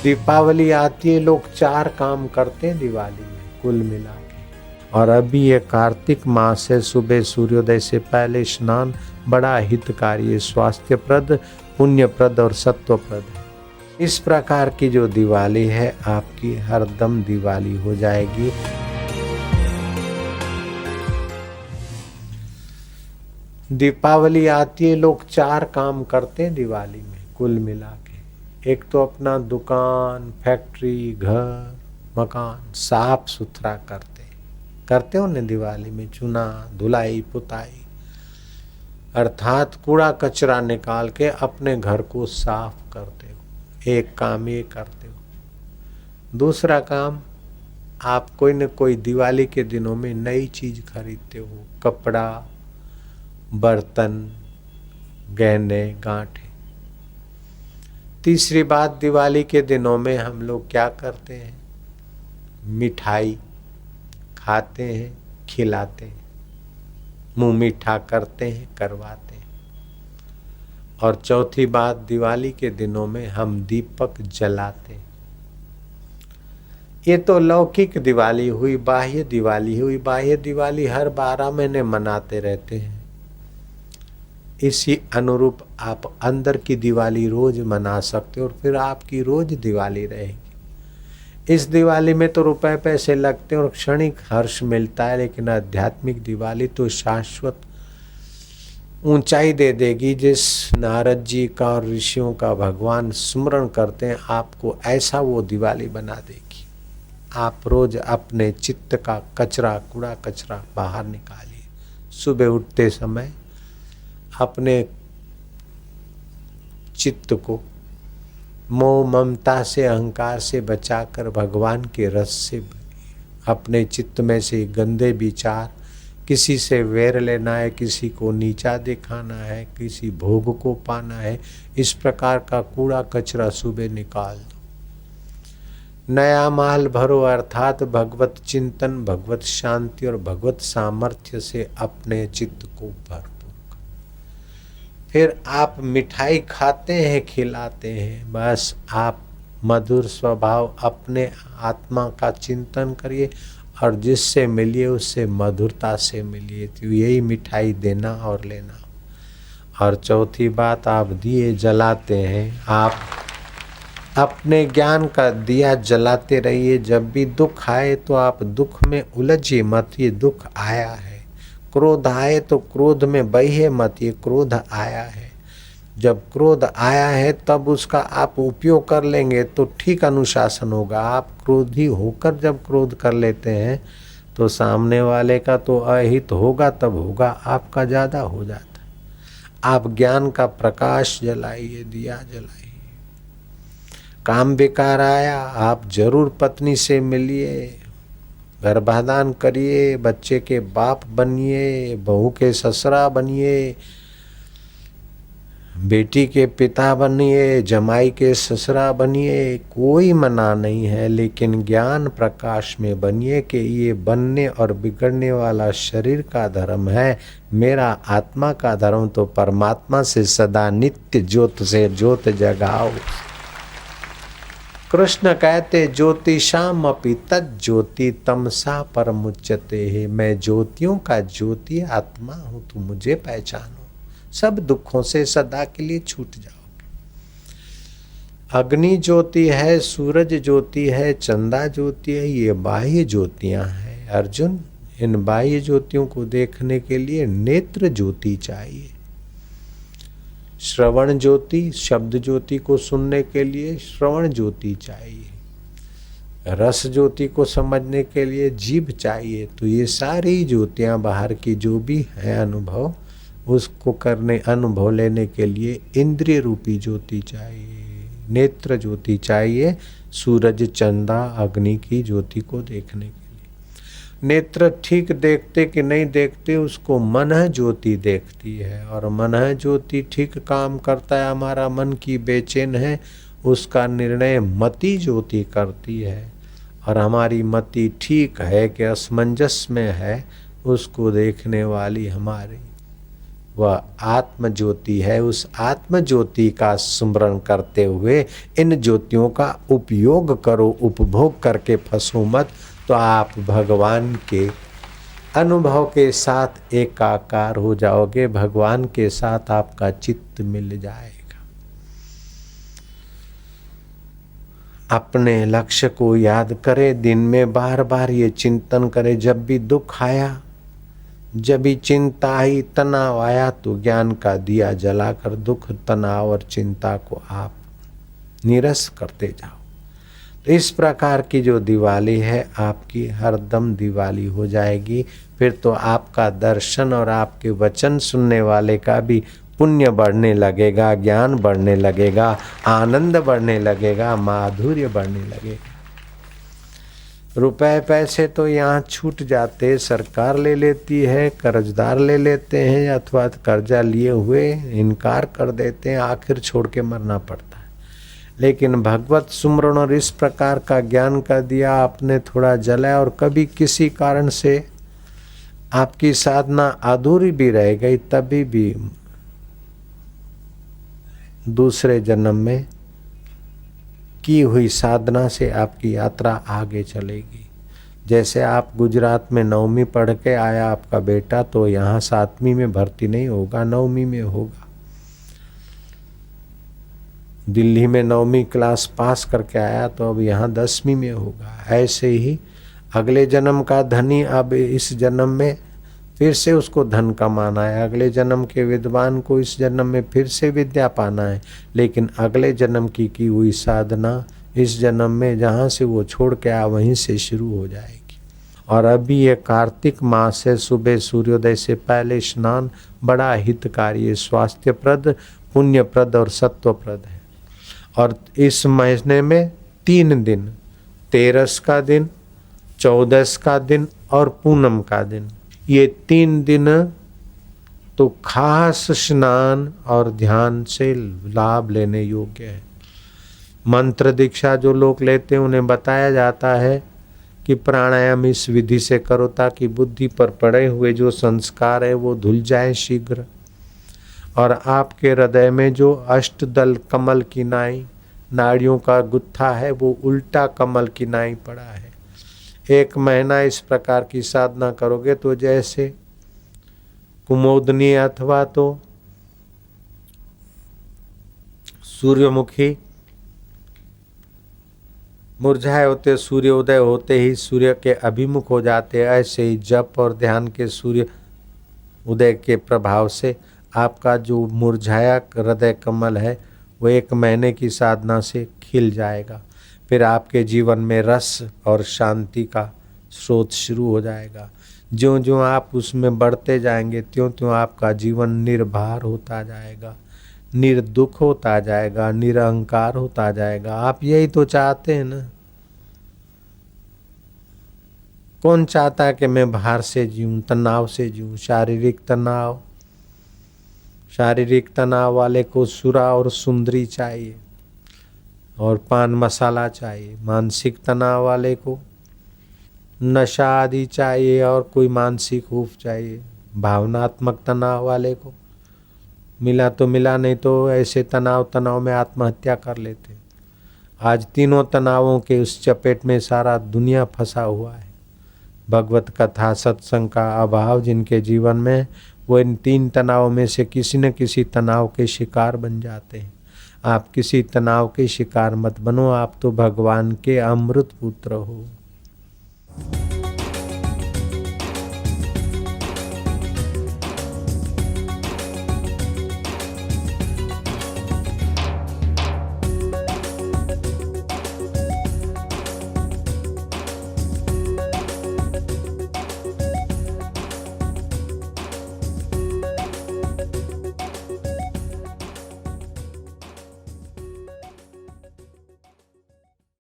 दीपावली आती है, लोग 4 काम करते हैं दिवाली में कुल मिला के। और अभी ये कार्तिक मास है, सुबह सूर्योदय से पहले स्नान बड़ा हितकारी, स्वास्थ्यप्रद, पुण्यप्रद और सत्वप्रद है। इस प्रकार की जो दिवाली है आपकी हरदम दिवाली हो जाएगी। दीपावली आती है, लोग 4 काम करते हैं दिवाली में कुल मिला के। एक तो अपना दुकान, फैक्ट्री, घर, मकान साफ सुथरा करते हो ने दिवाली में, चुना, धुलाई, पुताई, अर्थात कूड़ा कचरा निकाल के अपने घर को साफ करते हो। एक काम ये करते हो। दूसरा काम, आप कोई न कोई दिवाली के दिनों में नई चीज खरीदते हो, कपड़ा, बर्तन, गहने गांठे। तीसरी बात, दिवाली के दिनों में हम लोग क्या करते हैं, मिठाई खाते हैं, खिलाते हैं, मुंह मीठा करते हैं, करवाते हैं। और चौथी बात, दिवाली के दिनों में हम दीपक जलाते हैं। ये तो लौकिक दिवाली हुई, बाह्य दिवाली हुई। बाह्य दिवाली हर 12 महीने मनाते रहते हैं। इसी अनुरूप आप अंदर की दिवाली रोज मना सकते हो और फिर आपकी रोज दिवाली रहेगी। इस दिवाली में तो रुपए पैसे लगते हैं और क्षणिक हर्ष मिलता है, लेकिन आध्यात्मिक दिवाली तो शाश्वत ऊंचाई दे देगी। जिस नारद जी का और ऋषियों का भगवान स्मरण करते हैं, आपको ऐसा वो दिवाली बना देगी। आप रोज अपने चित्त का कचरा, कूड़ा कचरा बाहर निकालिए। सुबह उठते समय अपने चित्त को मोह ममता से, अहंकार से बचाकर भगवान के रस से भरिए। अपने चित्त में से गंदे विचार, किसी से वैर लेना है, किसी को नीचा दिखाना है, किसी भोग को पाना है, इस प्रकार का कूड़ा कचरा सुबह निकाल दो। नया माल भरो, अर्थात भगवत चिंतन, भगवत शांति और भगवत सामर्थ्य से अपने चित्त को भर। फिर आप मिठाई खाते हैं, खिलाते हैं, बस आप मधुर स्वभाव अपने आत्मा का चिंतन करिए और जिससे मिलिए उससे मधुरता से मिलिए। तो यही मिठाई देना और लेना। और चौथी बात, आप दिए जलाते हैं, आप अपने ज्ञान का दिया जलाते रहिए। जब भी दुख आए तो आप दुख में उलझिए मत, ये दुख आया है। क्रोध आए तो क्रोध में बहिए मत, ये क्रोध आया है। जब क्रोध आया है तब उसका आप उपयोग कर लेंगे तो ठीक अनुशासन होगा। आप क्रोधी होकर जब क्रोध कर लेते हैं तो सामने वाले का तो अहित होगा, तब होगा, आपका ज़्यादा हो जाता है। आप ज्ञान का प्रकाश जलाइए, दिया जलाइए। काम बेकार आया, आप जरूर पत्नी से मिलिए, गर्भाधान करिए, बच्चे के बाप बनिए, बहू के ससुरा बनिए, बेटी के पिता बनिए, जमाई के ससुरा बनिए। कोई मना नहीं है, लेकिन ज्ञान प्रकाश में बनिए कि ये बनने और बिगड़ने वाला शरीर का धर्म है। मेरा आत्मा का धर्म तो परमात्मा से सदा नित्य ज्योत से ज्योत जगाओ। कृष्ण कहते ज्योतिषाम अपि तज्ज्योति तमसा परमुच्यते है। मैं ज्योतियों का ज्योति आत्मा हूँ, तुम मुझे पहचानो, सब दुखों से सदा के लिए छूट जाओगे। अग्नि ज्योति है, सूरज ज्योति है, चंदा ज्योति है, ये बाह्य ज्योतियां हैं। अर्जुन, इन बाह्य ज्योतियों को देखने के लिए नेत्र ज्योति चाहिए। श्रवण ज्योति, शब्द ज्योति को सुनने के लिए श्रवण ज्योति चाहिए। रस ज्योति को समझने के लिए जीभ चाहिए। तो ये सारी ज्योतियां बाहर की जो भी है अनुभव, उसको करने, अनुभव लेने के लिए इंद्रिय रूपी ज्योति चाहिए, नेत्र ज्योति चाहिए। सूरज, चंदा, अग्नि की ज्योति को देखने के लिए नेत्र ठीक देखते कि नहीं देखते, उसको मन ज्योति देखती है। और मन ज्योति ठीक काम करता है, हमारा मन की बेचैन है, उसका निर्णय मति ज्योति करती है। और हमारी मति ठीक है कि असमंजस में है, उसको देखने वाली हमारी वह आत्म ज्योति है। उस आत्म ज्योति का स्मरण करते हुए इन ज्योतियों का उपयोग करो, उपभोग करके फंसो मत, तो आप भगवान के अनुभव के साथ एकाकार हो जाओगे, भगवान के साथ आपका चित्त मिल जाएगा। अपने लक्ष्य को याद करें, दिन में बार बार ये चिंतन करें। जब भी दुख आया, जब भी चिंता आई, तनाव आया, तो ज्ञान का दिया जलाकर दुख, तनाव और चिंता को आप निरस करते जाओ। तो इस प्रकार की जो दिवाली है आपकी हरदम दिवाली हो जाएगी। फिर तो आपका दर्शन और आपके वचन सुनने वाले का भी पुण्य बढ़ने लगेगा, ज्ञान बढ़ने लगेगा, आनंद बढ़ने लगेगा, माधुर्य बढ़ने लगेगा। रुपए पैसे तो यहाँ छूट जाते, सरकार ले लेती है, कर्जदार ले लेते हैं, अथवा कर्जा लिए हुए इनकार कर देते हैं, आखिर छोड़ के मरना पड़ता है। लेकिन भगवत सुमरण और इस प्रकार का ज्ञान का दिया आपने थोड़ा जलाया, और कभी किसी कारण से आपकी साधना अधूरी भी रह गई, तभी भी दूसरे जन्म में की हुई साधना से आपकी यात्रा आगे चलेगी। जैसे आप गुजरात में 9वीं पढ़ के आया आपका बेटा, तो यहाँ 7वीं में भर्ती नहीं होगा, 9वीं में होगा। दिल्ली में 9वीं क्लास पास करके आया, तो अब यहाँ 10वीं में होगा। ऐसे ही अगले जन्म का धनी अब इस जन्म में फिर से उसको धन कमाना है, अगले जन्म के विद्वान को इस जन्म में फिर से विद्या पाना है। लेकिन अगले जन्म की हुई साधना इस जन्म में जहाँ से वो छोड़ के आया वहीं से शुरू हो जाएगी। और अभी ये कार्तिक मास है, सुबह सूर्योदय से पहले स्नान बड़ा हितकारी, स्वास्थ्यप्रद, पुण्यप्रद और सत्वप्रद है। और इस महीने में 3 दिन, 13 का दिन, 14 का दिन और पूनम का दिन, ये 3 दिन तो खास स्नान और ध्यान से लाभ लेने योग्य है। मंत्र दीक्षा जो लोग लेते हैं उन्हें बताया जाता है कि प्राणायाम इस विधि से करो ताकि बुद्धि पर पड़े हुए जो संस्कार है वो धुल जाए शीघ्र, और आपके हृदय में जो अष्टदल कमल की नाड़ियों का गुत्था है वो उल्टा कमल की नाई पड़ा है। 1 महीना इस प्रकार की साधना करोगे तो जैसे कुमोदनी अथवा तो सूर्यमुखी मुरझाए होते, सूर्योदय होते ही सूर्य के अभिमुख हो जाते, ऐसे ही जप और ध्यान के सूर्य उदय के प्रभाव से आपका जो मुरझाया हृदय कमल है वो 1 महीने की साधना से खिल जाएगा। फिर आपके जीवन में रस और शांति का स्रोत शुरू हो जाएगा। ज्यों ज्यों आप उसमें बढ़ते जाएंगे त्यों त्यों आपका जीवन निर्भर होता जाएगा, निर्दुख होता जाएगा, निरहंकार होता जाएगा। आप यही तो चाहते हैं ना। कौन चाहता है कि मैं बाहर से जीऊं, तनाव से जीऊं? शारीरिक तनाव वाले को सुरा और सुंदरी चाहिए और पान मसाला चाहिए। मानसिक तनाव वाले को नशा आदि चाहिए और कोई मानसिक हुफ चाहिए। भावनात्मक तनाव वाले को मिला तो मिला, नहीं तो ऐसे तनाव में आत्महत्या कर लेते। आज तीनों तनावों के उस चपेट में सारा दुनिया फंसा हुआ है। भगवत कथा सत्संग का अभाव जिनके जीवन में, वो इन 3 तनावों में से किसी न किसी तनाव के शिकार बन जाते हैं। आप किसी तनाव के शिकार मत बनो, आप तो भगवान के अमृत पुत्र हो।